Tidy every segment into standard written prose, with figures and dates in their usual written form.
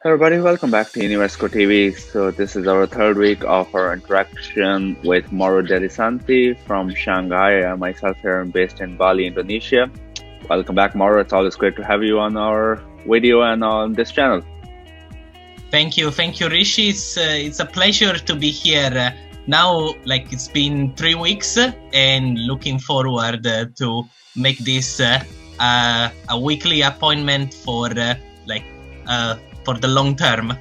Hey everybody, welcome back to Univesco TV. So this is our third week of our interaction with Mauro from Shanghai. I myself here am based in Bali, Indonesia. Welcome back, Mauro. It's always great to have you on our video and on this channel. Thank you, Rishi. It's a pleasure to be here. Now, it's been 3 weeks, and looking forward to make this a weekly appointment for the long term.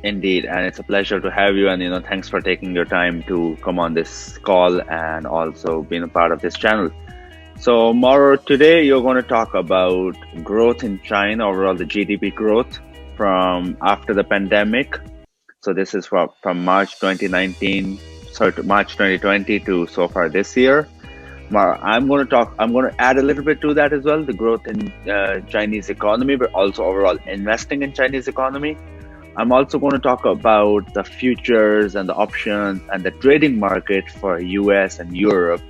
Indeed, and it's a pleasure to have you. And thanks for taking your time to come on this call and also being a part of this channel. So, Mauro, today you're going to talk about growth in China, overall the GDP growth from after the pandemic. So this is from March 2019, to March 2020 to so far this year. I'm going to add a little bit to that as well, the growth in Chinese economy, but also overall investing in Chinese economy. I'm also going to talk about the futures and the options and the trading market for US and Europe,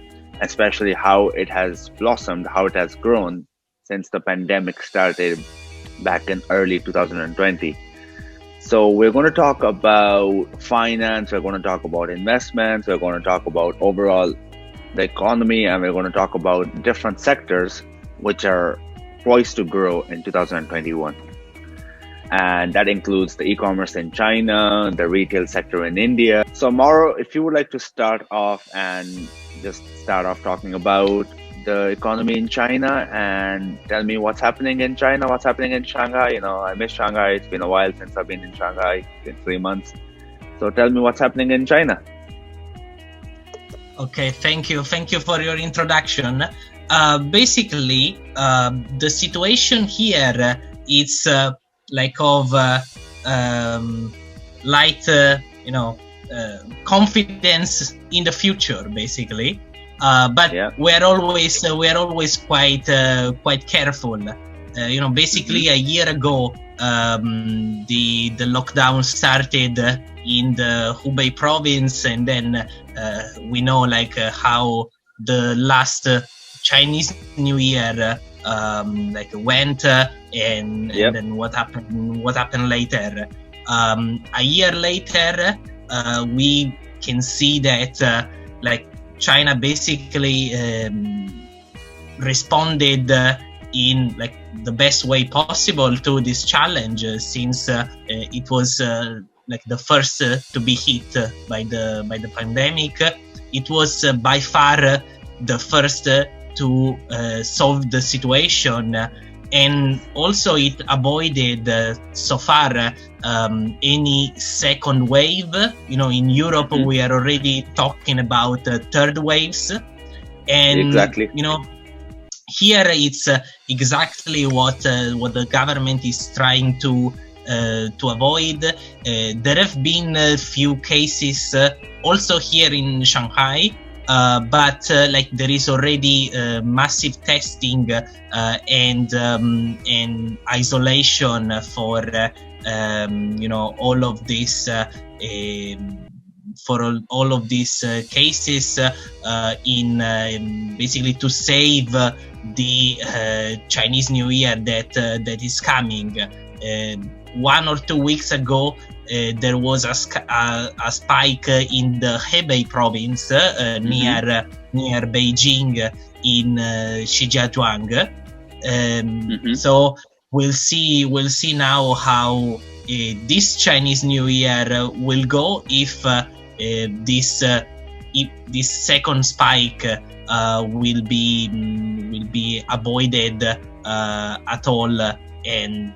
especially how it has blossomed, how it has grown since the pandemic started back in early 2020. So we're going to talk about finance, we're going to talk about investments, we're going to talk about overall the economy, and we're going to talk about different sectors which are poised to grow in 2021. And that includes the e-commerce in China, the retail sector in India. So Mauro, if you would like to start off talking about the economy in China and tell me what's happening in China, what's happening in Shanghai. I miss Shanghai. It's been a while since I've been in Shanghai. It's been 3 months. So tell me what's happening in China. Okay, thank you for your introduction. Basically, the situation here is confidence in the future, basically. But yeah, we're always quite careful. Basically, a year ago, the lockdown started in the Hubei province, and then we know how the last Chinese New Year went, and then what happened later. A year later, we can see that China basically responded in the best way possible to this challenge, since it was the first to be hit by the pandemic. It was by far the first to solve the situation, and also it avoided so far any second wave. In Europe, we are already talking about third waves, and exactly. Here it's exactly what the government is trying to avoid. There have been a few cases also here in Shanghai, but there is already massive testing and isolation for all of this. For all of these cases, in basically to save the Chinese New Year that is coming. 1 or 2 weeks ago, there was a spike in the Hebei province near Beijing in Shijiazhuang. So we'll see now how this Chinese New Year will go, if this second spike will be avoided at all, and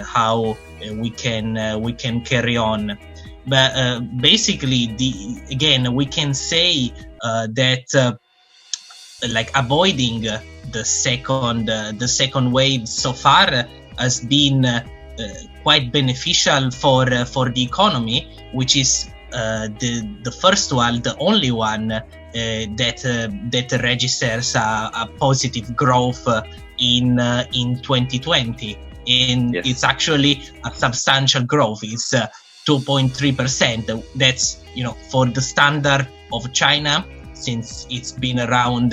how we can carry on. But basically, we can say that avoiding the second wave so far has been quite beneficial for the economy, which is the first one, the only one that registers a positive growth in 2020, and yes, it's actually a substantial growth. It's 2.3%. That's for the standard of China, since it's been around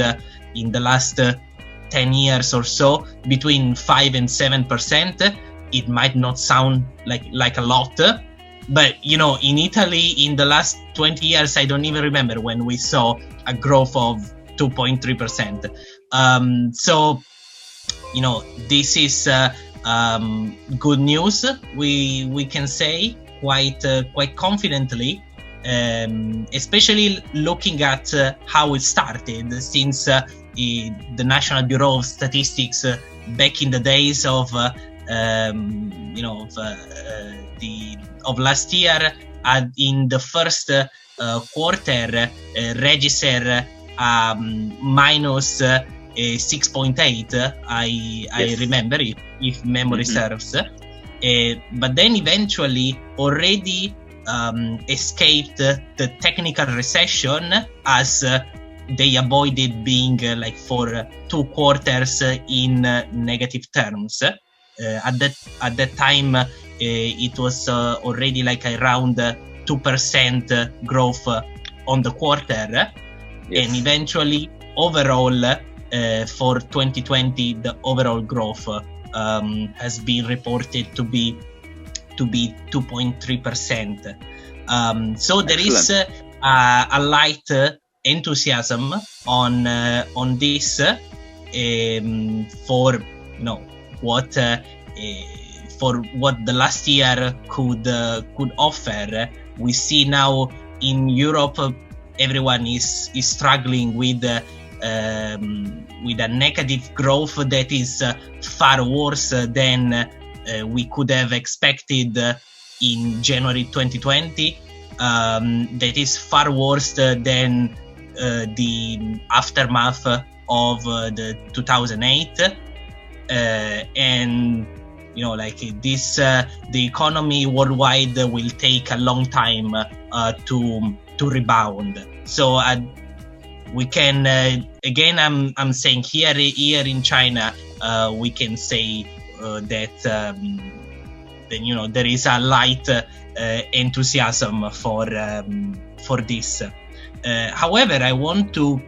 in the last 10 years or so, between 5 and 7%. it might not sound like a lot, but in Italy in the last 20 years, I don't even remember when we saw a growth of 2.3%. So this is good news. We can say quite confidently, especially looking at how it started, since the National Bureau of Statistics back in the days of of last year, in the first quarter registered minus 6.8. I remember, if memory serves. But then eventually already escaped the technical recession, as they avoided being for 2 quarters in negative terms. At that time, it was already around 2% growth on the quarter, and eventually overall for 2020 the overall growth has been reported to be 2.3%. So there is a light enthusiasm on this for what the last year could offer. We see now in Europe everyone is struggling with a negative growth that is far worse than we could have expected in January 2020. That is far worse than the aftermath of the 2008, and this the economy worldwide will take a long time to rebound. So we can again, I'm saying here in China, we can say that there is a light enthusiasm for this. However, I want to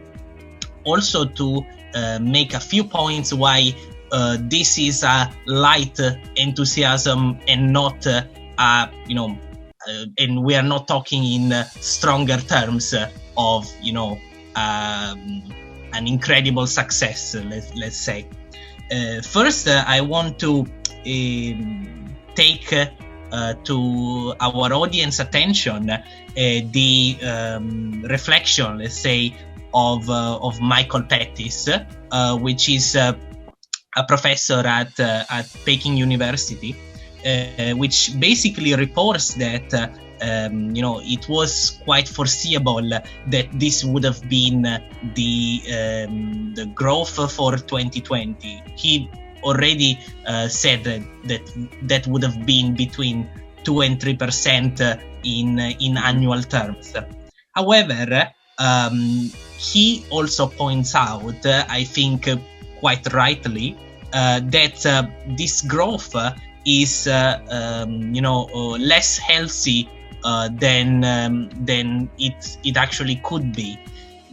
also to make a few points why this is a light enthusiasm and not and we are not talking in stronger terms of an incredible success, let's say. First, I want to take to our audience attention the reflection, let's say, of Michael Pettis, which is a professor at Peking University, which basically reports that it was quite foreseeable that this would have been the growth for 2020. He already said that would have been between 2 and 3% in annual terms. However, he also points out, I think quite rightly, that this growth is less healthy than it actually could be.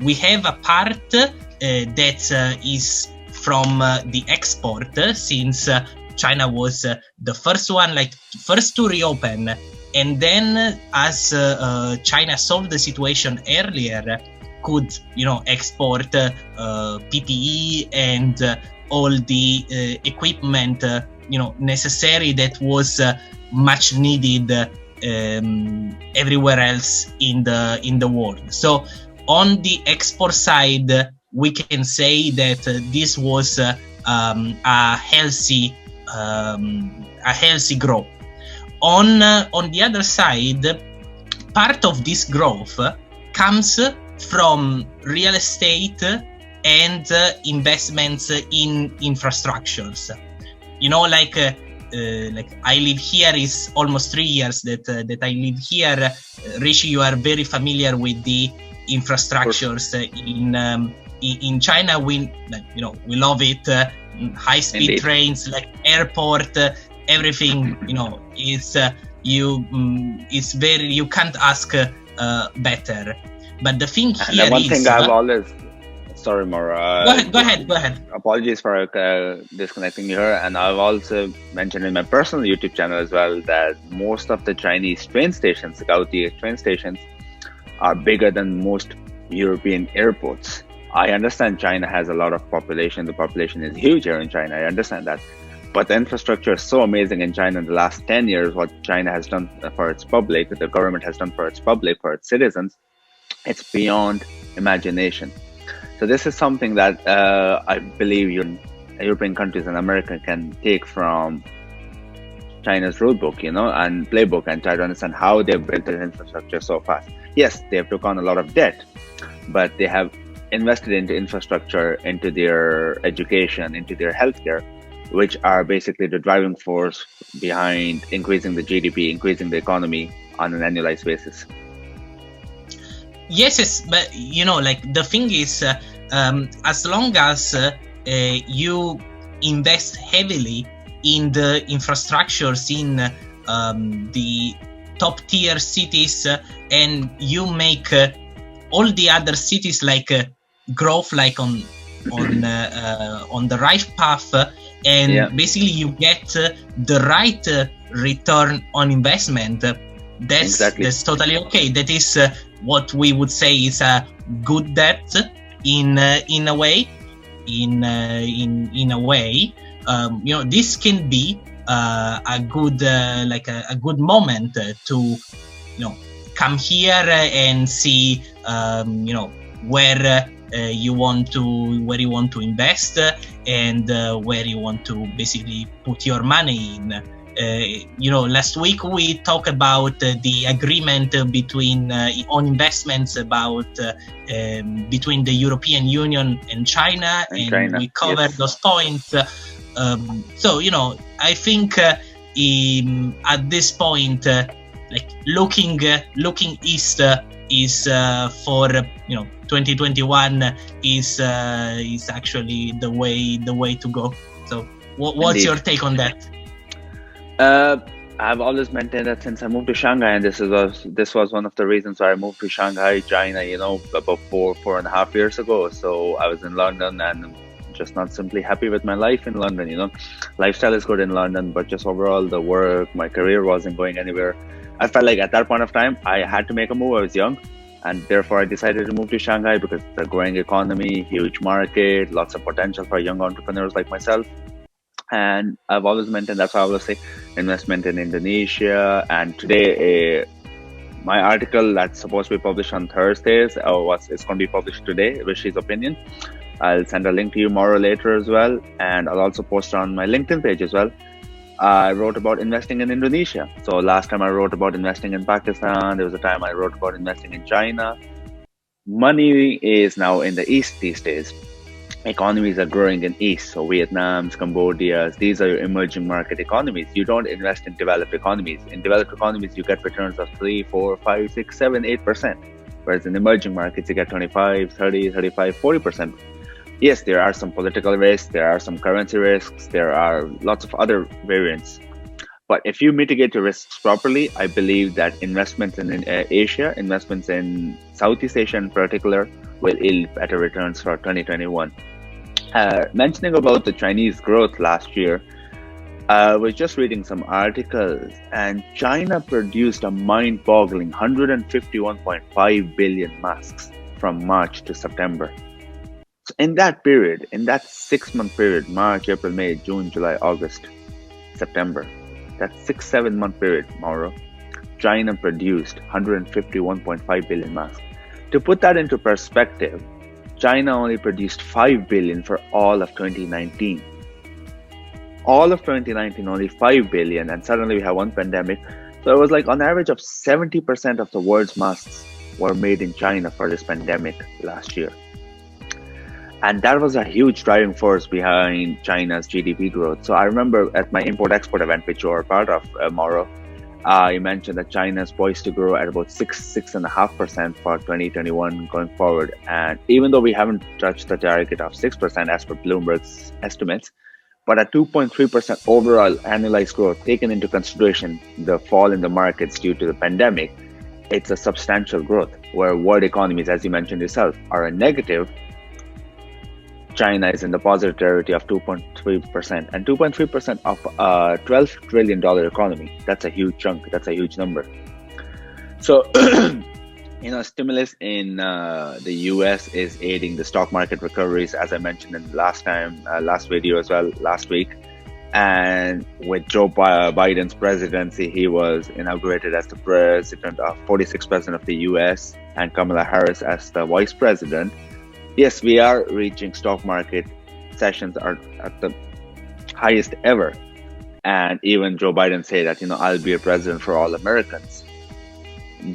We have a part that is from the export, since China was the first one, first to reopen, and then as China solved the situation earlier, could export PPE and all the equipment necessary that was much needed everywhere else in the world. So on the export side, we can say that this was a healthy growth. On the other side, part of this growth comes from real estate and investments in infrastructures. I live here, is almost 3 years that I live here. Rishi, you are very familiar with the infrastructures in China. We love it. High-speed trains, airport, everything. It's very. You can't ask better. But the thing here is. sorry, Mauro. Go ahead. Apologies for disconnecting you here. And I've also mentioned in my personal YouTube channel as well that most of the Chinese train stations, Gaudi train stations, are bigger than most European airports. I understand China has a lot of population. The population is huge here in China. I understand that. But the infrastructure is so amazing in China in the last 10 years, what China has done for its public, the government has done for its public, for its citizens, it's beyond imagination. So this is something that I believe European countries and America can take from China's rulebook, and playbook, and try to understand how they've built this infrastructure so fast. Yes, they have took on a lot of debt, but they have invested into infrastructure, into their education, into their healthcare, which are basically the driving force behind increasing the GDP, increasing the economy on an annualized basis. Yes, but the thing is, as long as you invest heavily in the infrastructures in the top tier cities, and you make all the other cities growth on the right path, and basically you get the right return on investment. That's totally okay. That is what we would say is a good debt in a way. In a way, this can be a good a good moment to come here and see where you want to invest, and where you want to basically put your money in. Last week we talked about the agreement between on investments between the European Union and China, and we covered those points. So I think at this point, looking east is for 2021 is actually the way to go. So what's your take on that? I've always maintained that since I moved to Shanghai, and this was one of the reasons why I moved to Shanghai, China, about 4.5 years ago. So I was in London and just not simply happy with my life in London. Lifestyle is good in London, but just overall the work, my career wasn't going anywhere. I felt like at that point of time I had to make a move. I was young, and therefore I decided to move to Shanghai because it's a growing economy, huge market, lots of potential for young entrepreneurs like myself. And I've always maintained, that's why I always say investment in Indonesia. And today, my article that's supposed to be published on Thursdays, it's going to be published today, Rishi's opinion. I'll send a link to you more later as well. And I'll also post on my LinkedIn page as well. I wrote about investing in Indonesia. So last time I wrote about investing in Pakistan. There was a time I wrote about investing in China. Money is now in the East these days. Economies are growing in East, so Vietnam's, Cambodia's, these are emerging market economies. You don't invest in developed economies. In developed economies, you get returns of 3, 4, 5, 6, 7, 8%. Whereas in emerging markets, you get 25, 30, 35, 40%. Yes, there are some political risks, there are some currency risks, there are lots of other variants. But if you mitigate the risks properly, I believe that investments in Asia, investments in Southeast Asia in particular, will yield better returns for 2021. Mentioning about the Chinese growth last year, I was just reading some articles, and China produced a mind-boggling 151.5 billion masks from March to September. So in that period, in that 6-month period, March, April, May, June, July, August, September, that 6-7 month period, Mauro, China produced 151.5 billion masks. To put that into perspective, China only produced 5 billion for all of 2019. All of 2019, only 5 billion, and suddenly we have one pandemic. So it was like on average of 70% of the world's masks were made in China for this pandemic last year. And that was a huge driving force behind China's GDP growth. So I remember at my import-export event, which you are part of, Mauro, you mentioned that China is poised to grow at about 6.5% for 2021 going forward. And even though we haven't touched the target of 6% as per Bloomberg's estimates, but at 2.3% overall annualized growth, taken into consideration the fall in the markets due to the pandemic, it's a substantial growth, where world economies, as you mentioned yourself, are a negative. China is in the positive territory of 2.3%, and 2.3% of a $12 trillion economy. That's a huge chunk. That's a huge number. So, stimulus in the US is aiding the stock market recoveries, as I mentioned in the last video as well, last week. And with Joe Biden's presidency, he was inaugurated as the president of 46% of the US, and Kamala Harris as the vice president. Yes, we are reaching stock market sessions are at the highest ever. And even Joe Biden said that, I'll be a president for all Americans.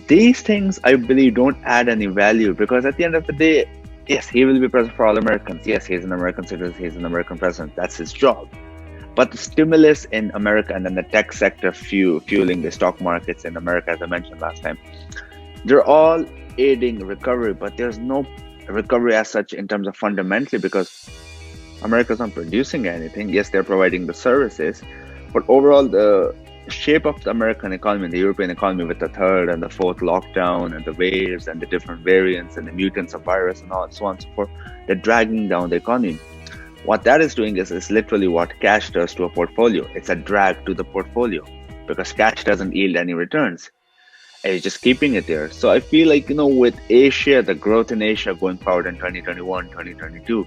These things, I believe, don't add any value, because at the end of the day, yes, he will be president for all Americans. Yes, he's an American citizen. He's an American president. That's his job. But the stimulus in America, and then the tech sector fueling the stock markets in America, as I mentioned last time, they're all aiding recovery, but there's no recovery as such in terms of fundamentally, because America's not producing anything. Yes, they're providing the services, but overall the shape of the American economy and the European economy, with the third and the fourth lockdown and the waves and the different variants and the mutants of virus and all so on and so forth, they're dragging down the economy. What that is doing is literally what cash does to a portfolio. It's a drag to the portfolio, because cash doesn't yield any returns. It's just keeping it there. So I feel like, with Asia, the growth in Asia going forward in 2021, 2022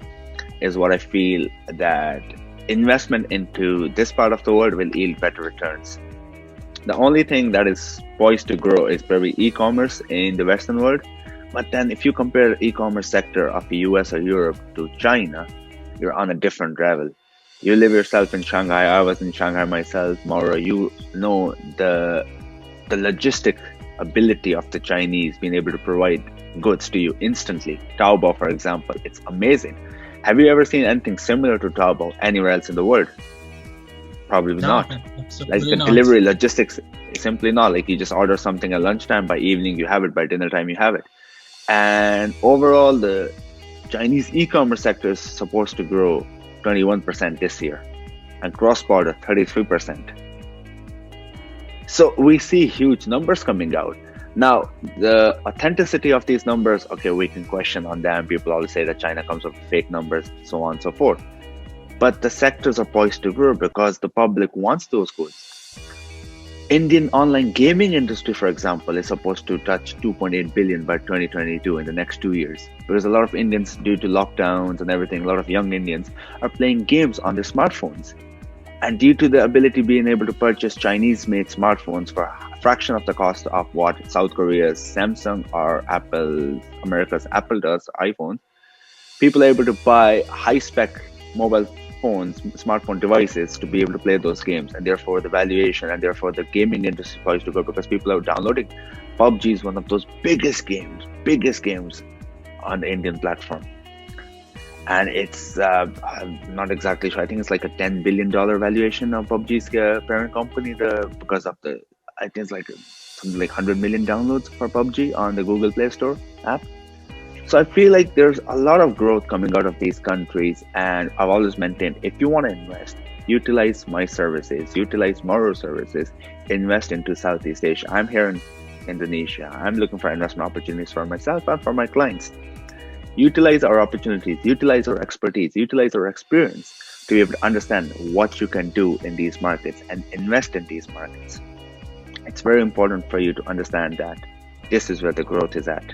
is what I feel that investment into this part of the world will yield better returns. The only thing that is poised to grow is probably e-commerce in the Western world. But then if you compare the e-commerce sector of the US or Europe to China, you're on a different level. You live yourself in Shanghai. I was in Shanghai myself. Mauro, you know the logistic ability of the Chinese being able to provide goods to you instantly. Taobao, for example, it's amazing. Have you ever seen anything similar to Taobao anywhere else in the world? Probably No, not. Like the absolutely not. delivery logistics is simply not. Like you just order something at lunchtime, by evening you have it, by dinner time you have it. And overall, the Chinese e-commerce sector is supposed to grow 21% this year, and cross-border 33%. So we see huge numbers coming out. Now, the authenticity of these numbers, okay, we can question on them. People always say that China comes up with fake numbers, so on and so forth. But the sectors are poised to grow because the public wants those goods. Indian online gaming industry, for example, is supposed to touch 2.8 billion by 2022 in the next 2 years. Because a lot of Indians, due to lockdowns and everything, a lot of young Indians are playing games on their smartphones. And due to the ability being able to purchase Chinese-made smartphones for a fraction of the cost of what South Korea's Samsung or America's Apple does, iPhone, people are able to buy high-spec mobile phones, smartphone devices to be able to play those games, and therefore the valuation and therefore the gaming industry is poised to go, because people are downloading. PUBG is one of those biggest games on the Indian platform. And it's, I'm not exactly sure, I think it's like a $10 billion valuation of PUBG's parent company, because of the, I think it's like something like 100 million downloads for PUBG on the Google Play Store app. So I feel like there's a lot of growth coming out of these countries, and I've always maintained, if you want to invest, utilize my services, utilize Mauro's services, invest into Southeast Asia. I'm here in Indonesia. I'm looking for investment opportunities for myself and for my clients. Utilize our opportunities, utilize our expertise, utilize our experience to be able to understand what you can do in these markets and invest in these markets. It's very important for you to understand that this is where the growth is at.